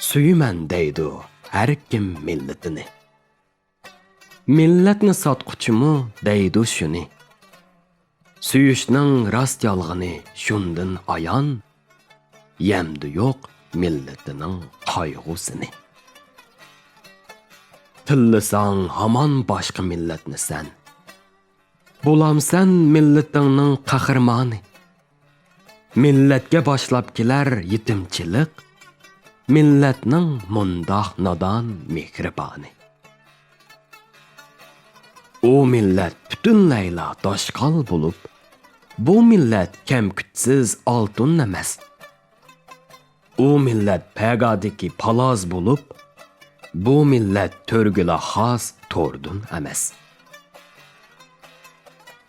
Suyman deydi her kim milletini. Milletni satquchimu deydi shuni. Suyishning rast yolg'ini shundan ayon, yemdi yo'q milletining qayg'usini. Tillasang hamon boshqa milletni sen. Bulamsan milletingning qahramoni. Milletga boshlab kelar yetimchilik, milletning mundoq nodon mehriboni. O millet butunlayla doshqal bo'lib, bu millet kamkutsiz oltin emas. O millet pagodiki paloz bo'lib, bu millet to'rgula xos to'rdun emas.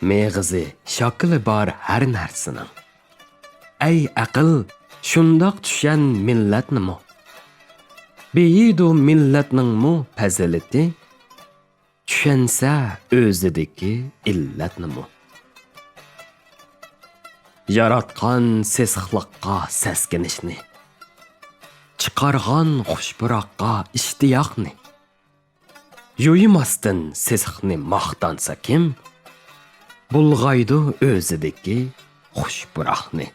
Meg'izi shakli bor har narsaning. Ey aql, shundoq tushan milletnimi? Beyidu milletningmi fazilati? Tushansa o'zidagi illatnimi? Yaratgan sesixliqqa seskinishni, chiqargan xushburoqqa ishtiyoqni, yo'yimasdan sesixni maqtansa kim? Bulg'aydi o'zidagi xushburoqni.